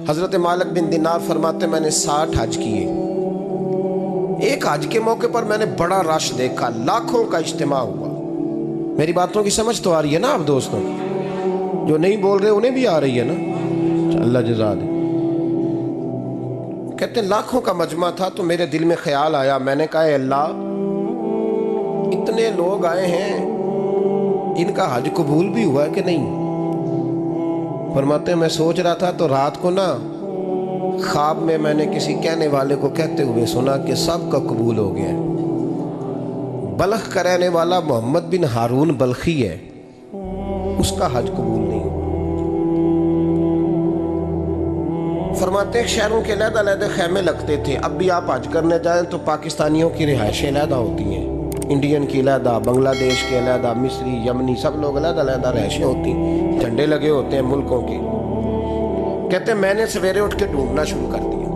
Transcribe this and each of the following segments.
حضرت مالک بن دینار فرماتے میں نے 60 حج کیے. ایک حج کے موقع پر میں نے بڑا رش دیکھا، لاکھوں کا اجتماع ہوا. میری باتوں کی سمجھ تو آ رہی ہے نا آپ دوستوں؟ جو نہیں بول رہے انہیں بھی آ رہی ہے نا؟ اللہ جزا دے. کہتے ہیں لاکھوں کا مجمع تھا تو میرے دل میں خیال آیا. میں نے کہا اے اللہ، اتنے لوگ آئے ہیں، ان کا حج قبول بھی ہوا ہے کہ نہیں؟ فرماتے ہیں میں سوچ رہا تھا تو رات کو نا خواب میں نے کسی کہنے والے کو کہتے ہوئے سنا کہ سب کا قبول ہو گیا ہے. بلخ کا رہنے والا محمد بن ہارون بلخی ہے، اس کا حج قبول نہیں ہوا. فرماتے ہیں شہروں کے علیحدہ علیحدہ خیمے لگتے تھے. اب بھی آپ حج کرنے جائیں تو پاکستانیوں کی رہائشیں علیحدہ ہوتی ہیں، انڈین کی علیحدہ، بنگلہ دیش کے علیحدہ، مصری، یمنی، سب لوگ علیحدہ علیحدہ رہائشیں ہوتی ہیں، جھنڈے لگے ہوتے ہیں ملکوں کے. کہتے ہیں میں نے سویرے اٹھ کے ڈھونڈنا شروع کر دیا.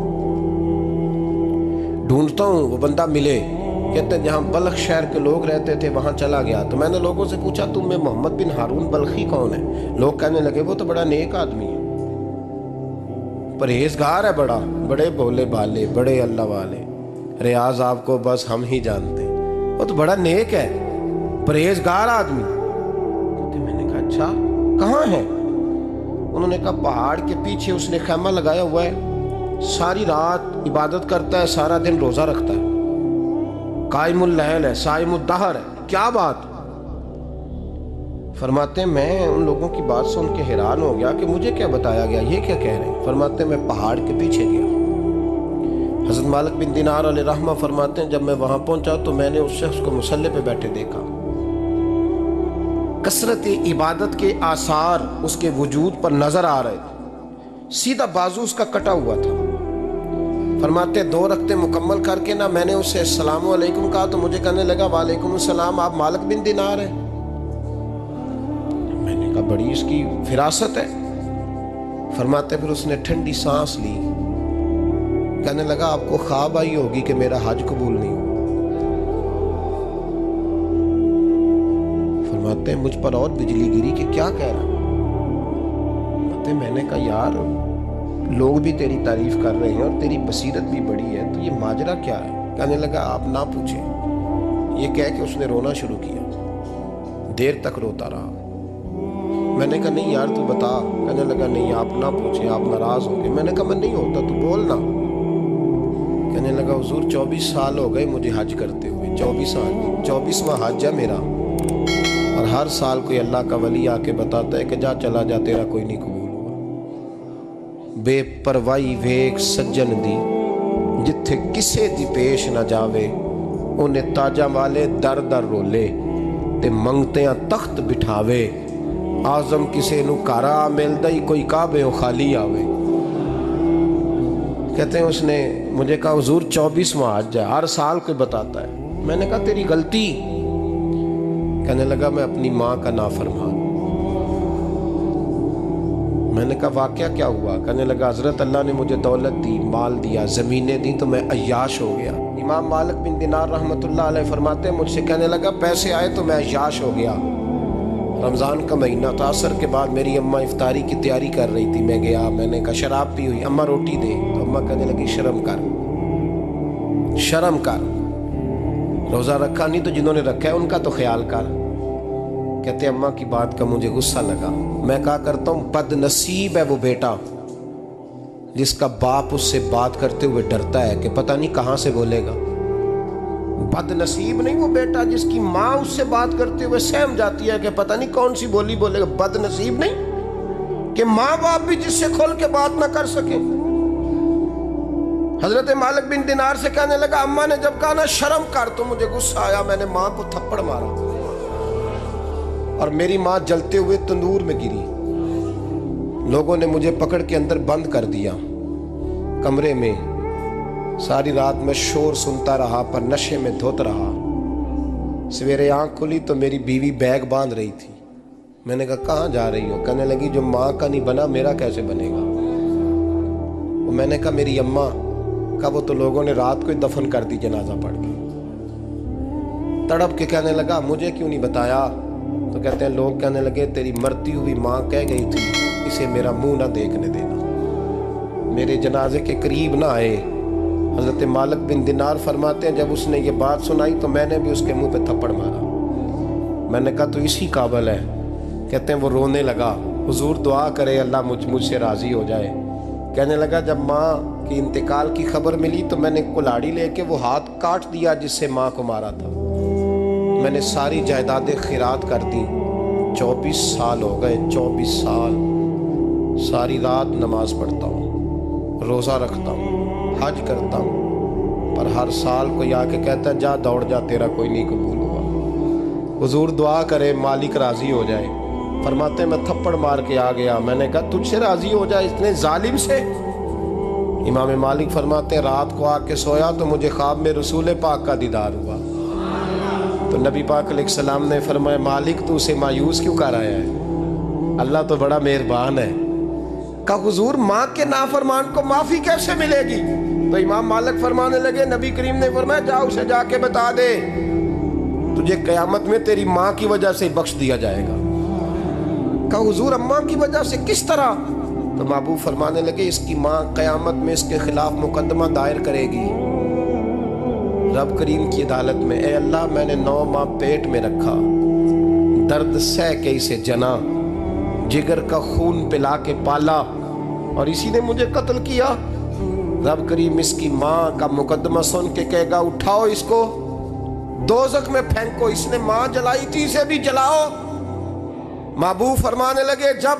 ڈھونڈتا ہوں وہ بندہ ملے. کہتے ہیں جہاں بلخ شہر کے لوگ رہتے تھے وہاں چلا گیا تو میں نے لوگوں سے پوچھا تم میں محمد بن ہارون بلخی کون ہے؟ لوگ کہنے لگے وہ تو بڑا نیک آدمی ہے، پرہیزگار ہے، بڑے بولے بالے، بڑے اللہ والے، ریاض آپ کو بس ہم ہی جانتے ہیں، وہ تو بڑا نیک ہے، پرہیزگار آدمی. میں نے کہا اچھا کہاں ہے؟ انہوں نے کہا پہاڑ کے پیچھے اس نے خیمہ لگایا ہوا ہے، ساری رات عبادت کرتا ہے، سارا دن روزہ رکھتا ہے، قائم اللیل ہے، صائم الدہر ہے. کیا بات؟ فرماتے ہیں میں ان لوگوں کی بات سن کے حیران ہو گیا کہ مجھے کیا بتایا گیا، یہ کیا کہہ رہے ہیں. فرماتے ہیں میں پہاڑ کے پیچھے گیا. حضرت مالک بن دینار علیہ رحمہ فرماتے ہیں جب میں وہاں پہنچا تو میں نے اس شخص کو مصلی پہ بیٹھے دیکھا. کثرت عبادت کے آثار اس کے وجود پر نظر آ رہے تھے. سیدھا بازو اس کا کٹا ہوا تھا. فرماتے 2 رکعتیں مکمل کر کے نا میں نے اسے السلام علیکم کہا تو مجھے کہنے لگا وعلیکم السلام، آپ مالک بن دینار ہیں؟ میں نے کہا بڑی اس کی فراست ہے. فرماتے پھر اس نے ٹھنڈی سانس لی، کہنے لگا آپ کو خواب آئی ہوگی کہ میرا حج قبول نہیں ہوا. فرماتے ہیں مجھ پر اور بجلی گری کہ کیا کہہ رہا. فرماتے میں نے کہا یار لوگ بھی تیری تعریف کر رہے ہیں اور تیری بصیرت بھی بڑی ہے، تو یہ ماجرا کیا ہے؟ کہنے لگا آپ نہ پوچھیں. یہ کہہ کے اس نے رونا شروع کیا، دیر تک روتا رہا. میں نے کہا نہیں یار تو بتا. کہنے لگا نہیں آپ نہ پوچھیں، آپ ناراض ہوں گے. میں نے کہا میں نہیں ہوتا، تو بولنا. کہنے لگا حضور 24 سال ہو گئے مجھے حج کرتے ہوئے، 24واں حج ہے میرا، اور ہر سال کوئی اللہ کا ولی آ کے بتاتا ہے کہ جا چلا جا تیرا کوئی نہیں قبول ہوا. بے پروائی ویک سجن دی جتھے کسے دی پیش نہ جاوے، انہیں تاجاں والے در در رولے تے منگتیاں تخت بٹھاوے. آزم کسے نو کارا ملدا ہی کوئی کعبے خالی آوے. کہتے ہیں اس نے مجھے کہا حضور 24واں حج ہے، ہر سال کوئی بتاتا ہے. میں نے کہا تیری غلطی. کہنے لگا میں اپنی ماں کا نافرمان. میں نے کہا واقعہ کیا ہوا؟ کہنے لگا حضرت اللہ نے مجھے دولت دی، مال دیا، زمینیں دی تو میں عیاش ہو گیا. امام مالک بن دینار رحمۃ اللہ علیہ فرماتے ہیں مجھ سے کہنے لگا پیسے آئے تو میں عیاش ہو گیا. رمضان کا مہینہ تھا، عصر کے بعد میری اماں افطاری کی تیاری کر رہی تھی. میں گیا، میں نے کہا شراب پی ہوئی، اماں روٹی دے. تو اماں کہنے لگی شرم کر، روزہ رکھا نہیں تو جنہوں نے رکھا ہے ان کا تو خیال کر. کہتے اماں کی بات کا مجھے غصہ لگا. میں کہا کرتا ہوں بد نصیب ہے وہ بیٹا جس کا باپ اس سے بات کرتے ہوئے ڈرتا ہے کہ پتہ نہیں کہاں سے بولے گا. بد نصیب نہیں وہ بیٹا جس کی ماں اس سے بات کرتے ہوئے سہم جاتی ہے کہ پتہ نہیں کون سی بولی بولے گا. بد نصیب نہیں کہ ماں باپ بھی جس سے کھول کے بات نہ کر سکے. حضرت مالک بن دینار سے کہنے لگا اماں نے جب کہا نا شرم کر تو مجھے غصہ آیا، میں نے ماں کو تھپڑ مارا اور میری ماں جلتے ہوئے تندور میں گری. لوگوں نے مجھے پکڑ کے اندر بند کر دیا کمرے میں. ساری رات میں شور سنتا رہا پر نشے میں دھوت رہا. سویرے آنکھ کھلی تو میری بیوی بیگ باندھ رہی تھی. میں نے کہا کہاں جا رہی ہو؟ کہنے لگی جو ماں کا نہیں بنا میرا کیسے بنے گا. میں نے کہا میری اماں کا وہ تو لوگوں نے رات کو ہی دفن کر دی جنازہ پڑھ کے. تڑپ کے کہنے لگا مجھے کیوں نہیں بتایا؟ تو کہتے ہیں لوگ کہنے لگے تیری مرتی ہوئی ماں کہہ گئی تھی اسے میرا منہ نہ دیکھنے دینا. میرے جنازے کے قریب نہ آئے۔ حضرت مالک بن دینار فرماتے ہیں جب اس نے یہ بات سنائی تو میں نے بھی اس کے منہ پہ تھپڑ مارا۔ میں نے کہا تو اسی قابل ہے۔ کہتے ہیں وہ رونے لگا، حضور دعا کرے اللہ مجھ سے راضی ہو جائے۔ کہنے لگا جب ماں کی انتقال کی خبر ملی تو میں نے کلاڑی لے کے وہ ہاتھ کاٹ دیا جس سے ماں کو مارا تھا۔ میں نے ساری جائیدادیں خیرات کر دی۔ 24 سال ہو گئے، 24 سال ساری رات نماز پڑھتا ہوں، روزہ رکھتا ہوں، حج کرتا ہوں، پر ہر سال کوئی آ کے کہتا ہے جا دوڑ جا تیرا کوئی نہیں قبول ہوا۔ حضور دعا کرے مالک راضی ہو جائے۔ فرماتے ہیں میں تھپڑ مار کے آ گیا، میں نے کہا تجھ سے راضی ہو جائے اتنے ظالم سے؟ امام مالک فرماتے ہیں رات کو آ کے سویا تو مجھے خواب میں رسول پاک کا دیدار ہوا۔ تو نبی پاک علیہ السلام نے فرمایا مالک تو اسے مایوس کیوں کر آیا ہے؟ اللہ تو بڑا مہربان ہے۔ کہا حضور ماں کے نافرمان کو معافی کیسے ملے گی؟ تو امام مالک فرمانے لگے نبی کریم نے فرمایا جا اسے جا کے بتا دے تجھے قیامت میں تیری ماں کی وجہ سے بخش دیا جائے گا۔ کہا حضور اماں کی وجہ سے کس طرح؟ تو محبوب فرمانے لگے اس کی ماں قیامت میں اس کے خلاف مقدمہ دائر کرے گی رب کریم کی عدالت میں، اے اللہ میں نے 9 ماہ پیٹ میں رکھا، درد سہ کے اسے جنا، جگر کا خون پلا کے پالا اور اسی نے مجھے قتل کیا۔ رب کریم اس کی ماں کا مقدمہ سن کے کہے گا اٹھاؤ اس کو دوزخ میں پھینکو، اس نے ماں جلائی تھی اسے بھی جلاؤ۔ محبوب فرمانے لگے جب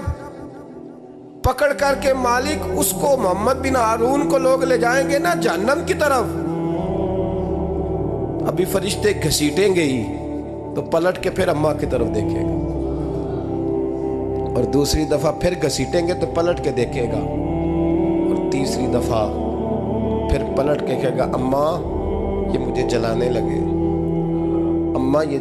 پکڑ کر کے مالک اس کو محمد بن ہارون کو لوگ لے جائیں گے نا جہنم کی طرف، ابھی فرشتے گھسیٹیں گے ہی تو پلٹ کے پھر اماں کی طرف دیکھے گا اور دوسری دفعہ پھر گھسیٹیں گے تو پلٹ کے دیکھے گا اور تیسری دفعہ پھر پلٹ کے کہے گا اماں یہ مجھے جلانے لگے، اماں یہ